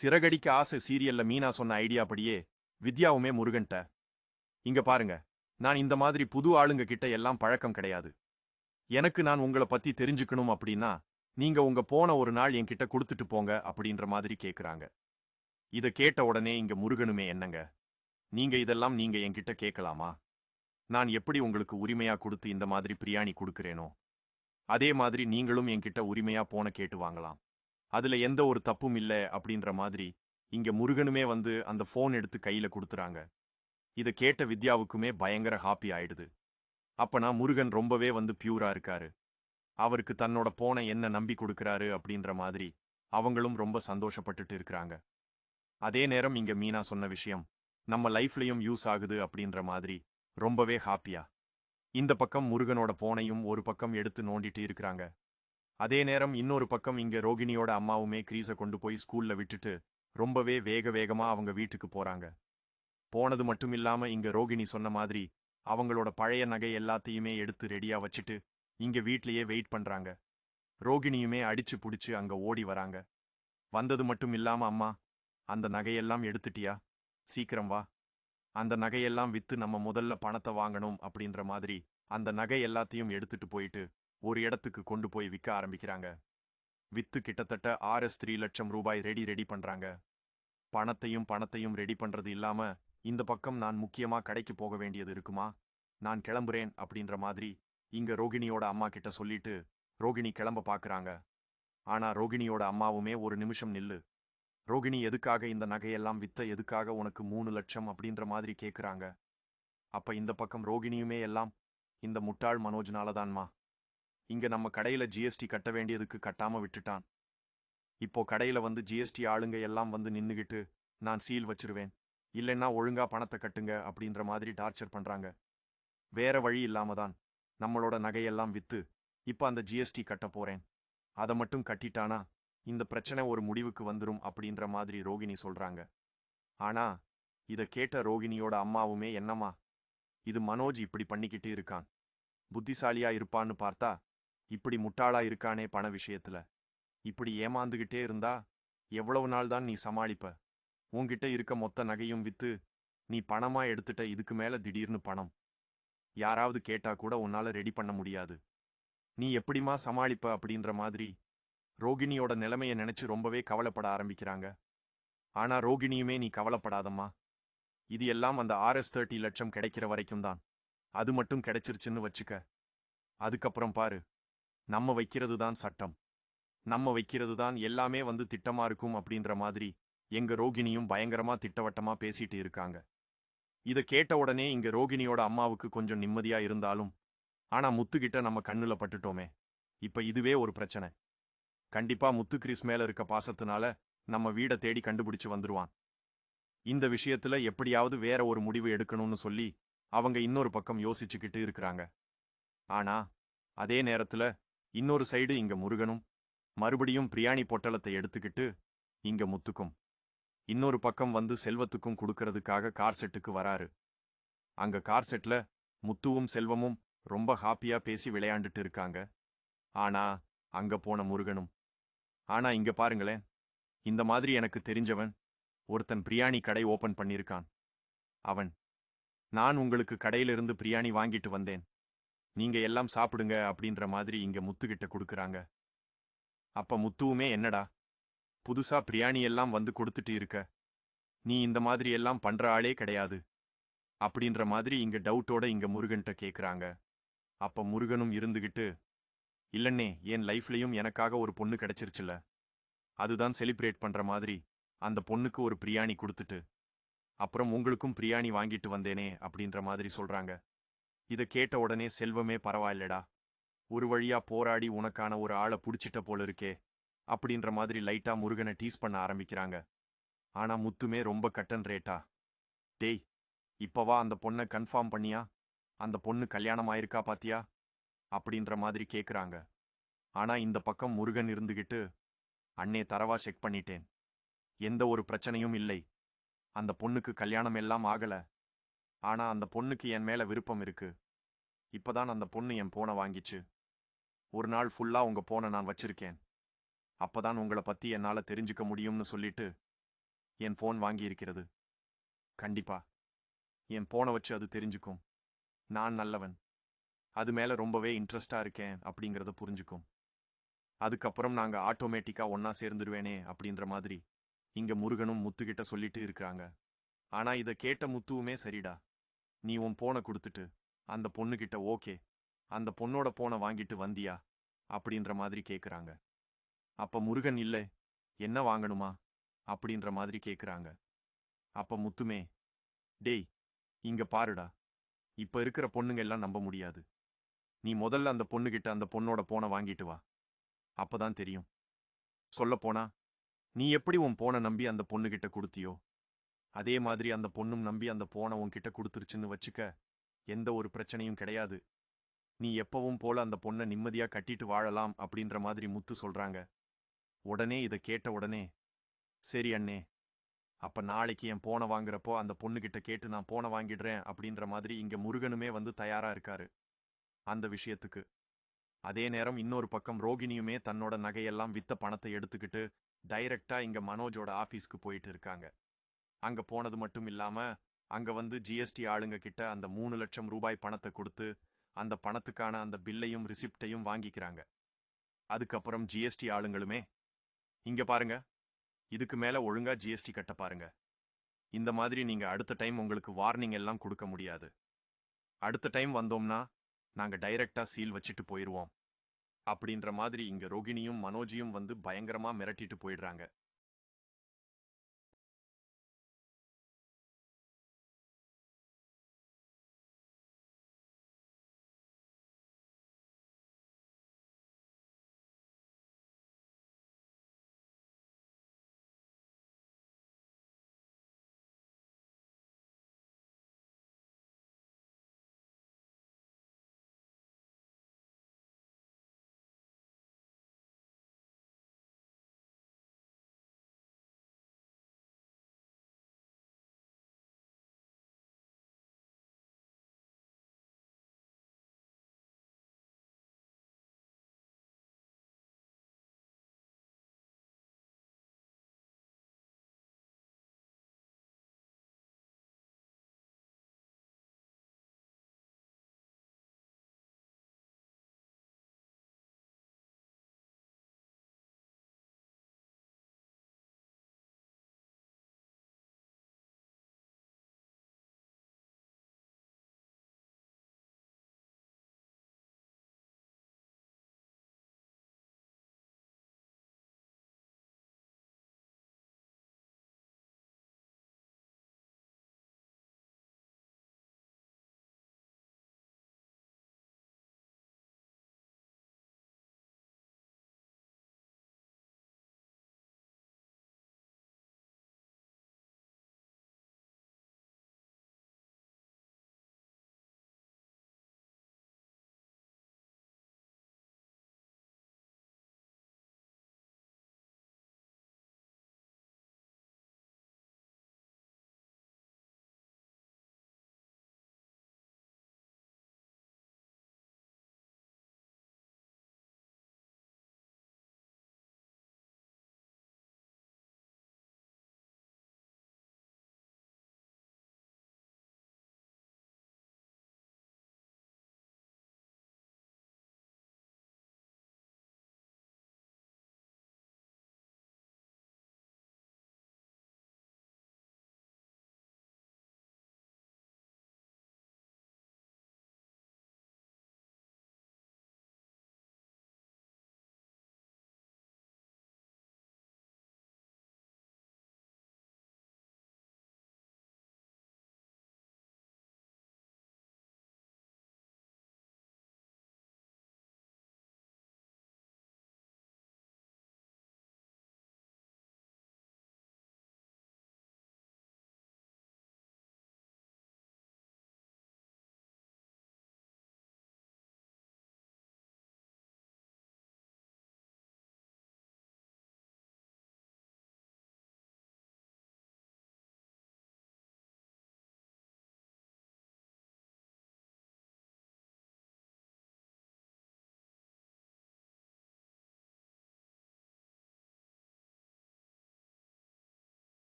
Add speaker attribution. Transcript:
Speaker 1: சிறகடிக்க ஆசை சீரியல்ல மீனா சொன்ன ஐடியாபடியே வித்யாவுமே முருகன்ட்ட, இங்க பாருங்க, நான் இந்த மாதிரி புது ஆளுங்க கிட்ட எல்லாம் பழக்கம் கிடையாது. எனக்கு நான் உங்கள பத்தி தெரிஞ்சுக்கணும் அப்படின்னா நீங்க உங்க போன ஒரு நாள் என்கிட்ட கொடுத்துட்டு போங்க அப்படின்ற மாதிரி கேக்குறாங்க. இத கேட்ட உடனே இங்க முருகனுமே, என்னங்க நீங்க இதெல்லாம் நீங்க என்கிட்ட கேட்கலாமா? நான் எப்படி உங்களுக்கு உரிமையா கொடுத்து இந்த மாதிரி பிரியாணி கொடுக்கிறேனோ அதே மாதிரி நீங்களும் என்கிட்ட உரிமையா போன கேட்டு வாங்கலாம். அதுல எந்த ஒரு தப்பும் இல்ல அப்படின்ற மாதிரி இங்க முருகனுமே வந்து அந்த போன் எடுத்து கையில கொடுத்துறாங்க. இத கேட்ட வித்யாவுக்குமே பயங்கர ஹாப்பி ஆயிடுது. அப்பனா முருகன் ரொம்பவே வந்து பியூரா இருக்காரு. அவருக்கு தன்னோட போனை என்ன நம்பி கொடுக்கறாரு அப்படின்ற மாதிரி அவங்களும் ரொம்ப சந்தோஷப்பட்டுட்டு இருக்கிறாங்க. அதே நேரம் இங்க மீனா சொன்ன விஷயம் நம்ம லைஃப்லயும் யூஸ் ஆகுது அப்படின்ற மாதிரி ரொம்பவே ஹாப்பியா இந்த பக்கம் முருகனோட போனையும் ஒரு பக்கம் எடுத்து நோண்டிட்டு இருக்கிறாங்க. அதே நேரம் இன்னொரு பக்கம் இங்க ரோகிணியோட அம்மாவுமே கிரீஸ கொண்டு போய் ஸ்கூல்ல விட்டுட்டு ரொம்பவே வேக வேகமா அவங்க வீட்டுக்கு போறாங்க. போனது மட்டும் இல்லாம இங்க ரோகிணி சொன்ன மாதிரி அவங்களோட பழைய நகை எல்லாத்தையுமே எடுத்து ரெடியா வச்சுட்டு இங்க வீட்லயே வெயிட் பண்றாங்க. ரோகிணியுமே அடிச்சு புடிச்சு அங்க ஓடி வராங்க. வந்தது மட்டும் இல்லாம, அம்மா அந்த நகையெல்லாம் எடுத்துட்டியா? சீக்கிரம் வா. அந்த நகையெல்லாம் வித்து நம்ம முதல்ல பணத்தை வாங்கணும் அப்படின்ற மாதிரி அந்த நகை எல்லாத்தையும் எடுத்துட்டு போயிட்டு ஒரு இடத்துக்கு கொண்டு போய் விற்க ஆரம்பிக்கிறாங்க. வித்து கிட்டத்தட்ட ரூ. 3,00,000 ரெடி பண்றாங்க. பணத்தையும் ரெடி பண்றது இல்லாம இந்த பக்கம் நான் முக்கியமா கடைக்கு போக வேண்டியது இருக்குமா, நான் கிளம்புறேன் அப்படின்ற மாதிரி இங்க ரோகிணியோட அம்மா கிட்ட சொல்லிட்டு ரோகிணி கிளம்ப பாக்குறாங்க. ஆனா ரோகிணியோட அம்மாவுமே, ஒரு நிமிஷம் நில்லு. ரோகிணி, எதுக்காக இந்த நகையெல்லாம் வித்த, எதுக்காக உனக்கு 3,00,000 அப்படின்ற மாதிரி கேக்குறாங்க. அப்ப இந்த பக்கம் ரோகிணியுமே, எல்லாம் இந்த முட்டாள் மனோஜ்னாலதான்மா. இங்க நம்ம கடையில ஜிஎஸ்டி கட்ட வேண்டியதுக்கு கட்டாம விட்டுட்டான். இப்போ கடையில வந்து ஜிஎஸ்டி ஆளுங்க எல்லாம் வந்து நின்னுகிட்டு நான் சீல் வச்சிருவேன், இல்லைன்னா ஒழுங்கா பணத்தை கட்டுங்க அப்படின்ற மாதிரி டார்ச்சர் பண்றாங்க. வேற வழி இல்லாம தான் நம்மளோட நகையெல்லாம் வித்து இப்ப அந்த ஜிஎஸ்டி கட்ட போறேன். அதை மட்டும் கட்டிட்டானா இந்த பிரச்சனை ஒரு முடிவுக்கு வந்துரும் அப்படின்ற மாதிரி ரோகிணி சொல்றாங்க. ஆனா இத கேட்ட ரோகிணியோட அம்மாவுமே, என்னம்மா இது, மனோஜ் இப்படி பண்ணிக்கிட்டு இருக்கான், புத்திசாலியா இருப்பான்னு பார்த்தா இப்படி முட்டாளா இருக்கானே, பண விஷயத்துல இப்படி ஏமாந்துகிட்டே இருந்தா எவ்வளவு நாள் தான் நீ சமாளிப்ப? உன்கிட்ட இருக்க மொத்த நகையும் வித்து நீ பணமா எடுத்துட்ட, இதுக்கு மேல திடீர்னு பணம் யாராவது கேட்டா கூட உன்னால ரெடி பண்ண முடியாது. நீ எப்படிமா சமாளிப்ப அப்படின்ற மாதிரி ரோகிணியோட நிலைமையை நினைச்சு ரொம்பவே கவலைப்பட ஆரம்பிக்கிறாங்க. ஆனா ரோகிணியுமே, நீ கவலைப்படாதம்மா, இது எல்லாம் அந்த Rs 30 லட்சம் கிடைக்கிற வரைக்கும் தான். அது மட்டும் கிடைச்சிருச்சுன்னு வச்சுக்க, அதுக்கப்புறம் பாரு, நம்ம வைக்கிறது தான் சட்டம், நம்ம வைக்கிறது தான் எல்லாமே வந்து திட்டமா இருக்கும் அப்படின்ற மாதிரி எங்க ரோகிணியும் பயங்கரமா திட்டவட்டமா பேசிட்டு இருக்காங்க. இத கேட்ட உடனே இங்க ரோகிணியோட அம்மாவுக்கு கொஞ்சம் நிம்மதியா இருந்தாலும், ஆனா முத்துகிட்ட நம்ம கண்ணுல பட்டுட்டோமே, இப்ப இதுவே ஒரு பிரச்சனை. கண்டிப்பா முத்து கிறிஸ் மேல இருக்க பாசத்தினால நம்ம வீட தேடி கண்டுபிடிச்சு வந்துருவான். இந்த விஷயத்துல எப்படியாவது வேற ஒரு முடிவு எடுக்கணும்னு சொல்லி அவங்க இன்னொரு பக்கம் யோசிச்சுக்கிட்டு இருக்கிறாங்க. ஆனா அதே நேரத்துல இன்னொரு சைடு இங்க முருகனும் மறுபடியும் பிரியாணி பொட்டலத்தை எடுத்துக்கிட்டு இங்க முத்துக்கும் இன்னொரு பக்கம் வந்து செல்வத்துக்கும் கொடுக்கறதுக்காக கார் செட்டுக்கு வராரு. அங்க கார் செட்ல முத்துவும் செல்வமும் ரொம்ப ஹாப்பியா பேசி விளையாண்டுட்டு இருக்காங்க. ஆனா அங்க போன முருகனும், ஆனா இங்க பாருங்களேன், இந்த மாதிரி எனக்கு தெரிஞ்சவன் ஒருத்தன் பிரியாணி கடை ஓபன் பண்ணிருக்கான். அவன், நான் உங்களுக்கு கடையிலிருந்து பிரியாணி வாங்கிட்டு வந்தேன், நீங்க எல்லாம் சாப்பிடுங்க அப்படின்ற மாதிரி இங்க முத்துகிட்ட கொடுக்கறாங்க. அப்ப முத்துவுமே, என்னடா புதுசா பிரியாணி எல்லாம் வந்து கொடுத்துட்டு இருக்க, நீ இந்த மாதிரி எல்லாம் பண்ற ஆளே கிடையாது அப்படின்ற மாதிரி இங்க டவுட்டோட இங்க முருகன்ட்ட கேக்குறாங்க. அப்ப முருகனும் இருந்துகிட்டு, இல்லன்னே, என் லைஃப்லயும் எனக்காக ஒரு பொண்ணு கிடைச்சிருச்சுல, அதுதான் செலிப்ரேட் பண்ற மாதிரி அந்த பொண்ணுக்கு ஒரு பிரியாணி கொடுத்துட்டு அப்புறம் உங்களுக்கும் பிரியாணி வாங்கிட்டு வந்தேனே அப்படின்ற மாதிரி சொல்றாங்க. இத கேட்ட உடனே செல்வமே, பரவாயில்லடா, ஒரு வழியா போராடி உனக்கான ஒரு ஆளை புடிச்சிட்ட போல இருக்கே அப்படின்ற மாதிரி லைட்டா முருகனை டீஸ் பண்ண ஆரம்பிக்கிறாங்க. ஆனா முத்துமே ரொம்ப கட்டன் ரேட்டா, டேய் இப்பவா அந்த பொண்ணை கன்ஃபார்ம் பண்ணியா, அந்த பொண்ணு கல்யாணம் ஆயிருக்கா பாத்தியா அப்படின்ற மாதிரி கேக்குறாங்க. ஆனா இந்த பக்கம் முருகன் இருந்துகிட்டு, அண்ணே தரவா செக் பண்ணிட்டேன், எந்த ஒரு பிரச்சனையும் இல்லை, அந்த பொண்ணுக்கு கல்யாணம் எல்லாம் ஆகல, ஆனா அந்த பொண்ணுக்கு என் மேல விருப்பம் இருக்கு, இப்பதான் அந்த பொண்ணு என் போனை வாங்கிச்சு, ஒரு நாள் ஃபுல்லா உங்க போனை நான் வச்சிருக்கேன், அப்பதான் உங்களை பத்தி என்னால தெரிஞ்சுக்க முடியும்னு சொல்லிட்டு என் போன் வாங்கி இருக்கிறது. கண்டிப்பா என் போனை வச்சு அது தெரிஞ்சுக்கும் நான் நல்லவன், அது மேல ரொம்பவே இன்ட்ரெஸ்டா இருக்கேன் அப்படிங்கறத புரிஞ்சுக்கும். அதுக்கப்புறம் நாங்க ஆட்டோமேட்டிக்கா ஒன்னா சேர்ந்துருவேனே அப்படின்ற மாதிரி இங்க முருகனும் முத்துகிட்ட சொல்லிட்டு இருக்கிறாங்க. ஆனா இத கேட்ட முத்துவுமே சரிடா, நீ உன் போனை கொடுத்துட்டு அந்த பொண்ணுகிட்ட ஓகே அந்த பொண்ணோட போனை வாங்கிட்டு வந்தியா அப்படின்ற மாதிரி கேக்குறாங்க. அப்ப முருகன் இல்ல, என்ன வாங்கணுமா அப்படின்ற மாதிரி கேக்குறாங்க. அப்ப முத்துமே, டேய் இங்க பாருடா, இப்ப இருக்கிற பொண்ணுங்க எல்லாம் நம்ப முடியாது. நீ முதல்ல அந்த பொண்ணுகிட்ட அந்த பொண்ணோட போனை வாங்கிட்டு வா, அப்பதான் தெரியும். சொல்லப் போனா நீ எப்படி உன் போனை நம்பி அந்த பொண்ணுகிட்ட கொடுத்தியோ அதே மாதிரி அந்த பொண்ணும் நம்பி அந்த போனை உன்கிட்ட கொடுத்துருச்சுன்னு வச்சுக்க, எந்த ஒரு பிரச்சனையும் கிடையாது. நீ எப்பவும் போல அந்த பொண்ணை நிம்மதியா கட்டிட்டு வாழலாம் அப்படின்ற மாதிரி முத்து சொல்றாங்க. உடனே இதை கேட்ட உடனே, சரி அண்ணே, அப்ப நாளைக்கு என் போனை வாங்குறப்போ அந்த பொண்ணுகிட்ட கேட்டு நான் போனை வாங்கிடுறேன் அப்படின்ற மாதிரி இங்க முருகனுமே வந்து தயாரா இருக்காரு அந்த விஷயத்துக்கு. அதே நேரம் இன்னொரு பக்கம் ரோகிணியுமே தன்னோட நகையெல்லாம் வித்த பணத்தை எடுத்துக்கிட்டு டைரக்டா இங்க மனோஜோட ஆபீஸ்க்கு போயிட்டு இருக்காங்க. அங்க போனது மட்டும் இல்லாம அங்க வந்து ஜிஎஸ்டி ஆளுங்க கிட்ட அந்த 3 லட்சம் ரூபாய் பணத்தை கொடுத்து அந்த பணத்துக்கான அந்த பில்லையும் ரிசிப்டையும் வாங்கிக்கிறாங்க. அதுக்கப்புறம் ஜிஎஸ்டி ஆளுங்களுமே, இங்க பாருங்க, இதுக்கு மேல ஒழுங்கா ஜிஎஸ்டி கட்ட பாருங்க. இந்த மாதிரி நீங்க அடுத்த டைம் உங்களுக்கு வார்னிங் எல்லாம் கொடுக்க முடியாது. அடுத்த டைம் வந்தோம்னா நாங்க டைரக்டா சீல் வச்சிட்டு போயிருவோம் அப்படின்ற மாதிரி இங்க ரோகிணியும் மனோஜியும் வந்து பயங்கரமா மிரட்டிட்டு போயிடுறாங்க.